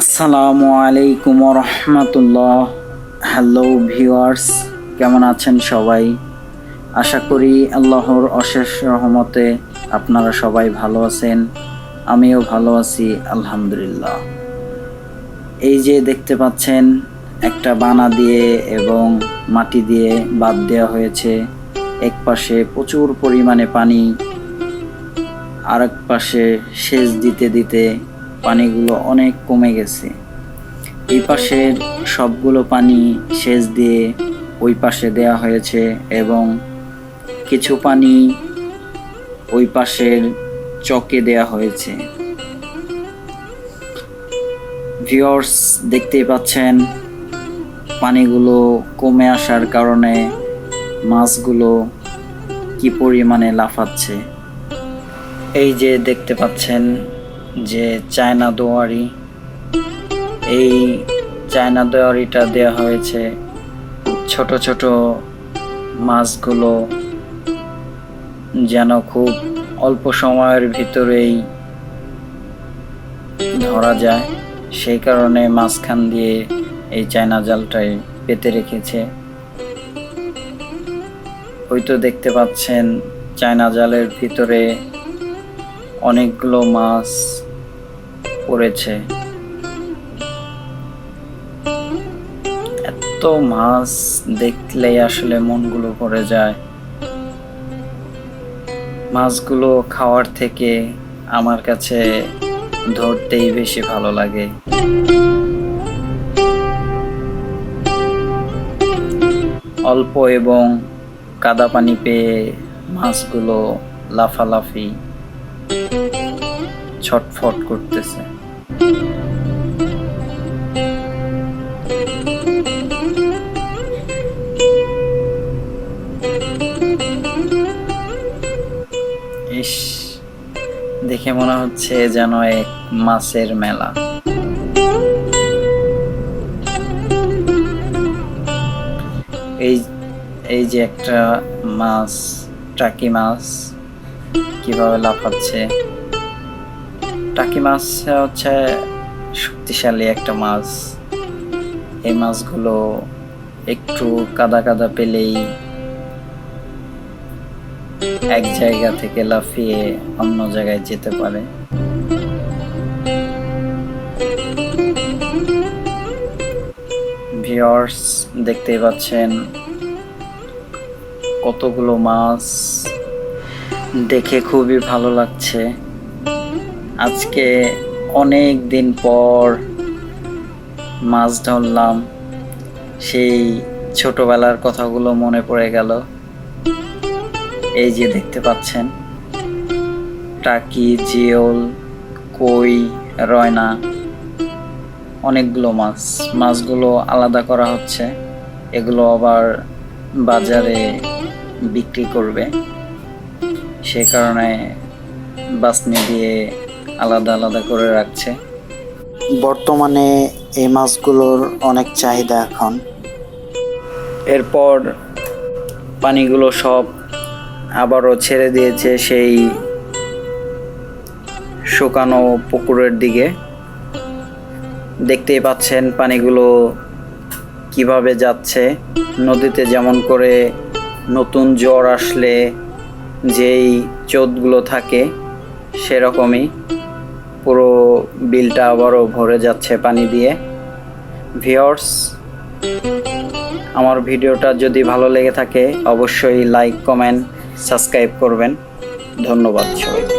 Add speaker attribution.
Speaker 1: আসসালামু আলাইকুম রহমতুল্লাহ। Hello viewers, কেমন আছেন সবাই? আশা করি আল্লাহর অশেষ রহমতে আপনারা সবাই ভালো আছেন। আমিও ভালো আছি আলহামদুলিল্লাহ। এই যে দেখতে পাচ্ছেন, একটা বানা দিয়ে এবং মাটি দিয়ে বাঁধ দেওয়া হয়েছে। এক পাশে প্রচুর পরিমাণে পানি, আরেক পাশে সেচ দিতে দিতে পানিগুলো অনেক কমে গেছে। এই পাশের সবগুলো পানি সেচ দিয়ে ওই পাশে দেয়া হয়েছে এবং কিছু পানি ওই পাশের চকে দেয়া হয়েছে। ভিউয়ার্স, দেখতেই পাচ্ছেন পানিগুলো কমে আসার কারণে মাছগুলো কি পরিমাণে লাফাচ্ছে। এই যে দেখতে পাচ্ছেন যে চায়না দোয়ারি, এই চায়না দোয়ারিটা দেওয়া হয়েছে ছোট ছোট মাছগুলো যেন খুব অল্প সময়ের ভিতরেই ধরা যায়, সেই কারণে মাঝখান দিয়ে এই চায়না জালটাই পেতে রেখেছে। হয়তো দেখতে পাচ্ছেন চায়না জালের ভিতরে অনেকগুলো মাছ পড়েছে। এত মাছ দেখলেই আসলে মনগুলো ভরে যায়। মাছগুলো খাওয়ার থেকে আমার কাছে ধরতেই বেশি ভালো লাগে। অল্প এবং কাদা পানি পেয়ে মাছগুলো লাফালাফি ছটফট করতেছে। ইস, দেখে মনে হচ্ছে যেন এক মাছের মেলা। এই যে একটা মাছ, টাকি মাছ কিভাবে লাফাচ্ছে। টাকি মাছ হচ্ছে শক্তিশালী একটা মাছ। এই মাছগুলো একটু কাদা কাদা পেলেই এক জায়গা থেকে লাফিয়ে অন্য জায়গায় যেতে পারে। ভিউয়ার্স, দেখতেই পাচ্ছেন কতগুলো মাছ, দেখে খুবই ভালো লাগছে। আজকে অনেক দিন পর মাছ ধরলাম, সেই ছোটবেলার কথাগুলো মনে পড়ে গেল। এই যে দেখতে পাচ্ছেন টাকি, জিওল, কই, রয়না, অনেকগুলো মাছ। মাছগুলো আলাদা করা হচ্ছে, এগুলো আবার বাজারে বিক্রি করবে, সে কারণে বাছনি দিয়ে আলাদা আলাদা করে রাখছে। বর্তমানে এই মাছগুলোর অনেক চাহিদা এখন। এরপর পানিগুলো সব আবারও ছেড়ে দিয়েছে সেই শুকানো পুকুরের দিকে। দেখতেই পাচ্ছেন পানিগুলো কিভাবে যাচ্ছে। নদীতে যেমন করে নতুন জ্বর আসলে যেই চোদগুলো থাকে, সেরকমই পুরো বিলটা আবারও ভরে যাচ্ছে পানি দিয়ে। ভিউয়ার্স, আমার ভিডিওটা যদি ভালো লেগে থাকে অবশ্যই লাইক, কমেন্ট, সাবস্ক্রাইব করবেন। ধন্যবাদ সবাইকে।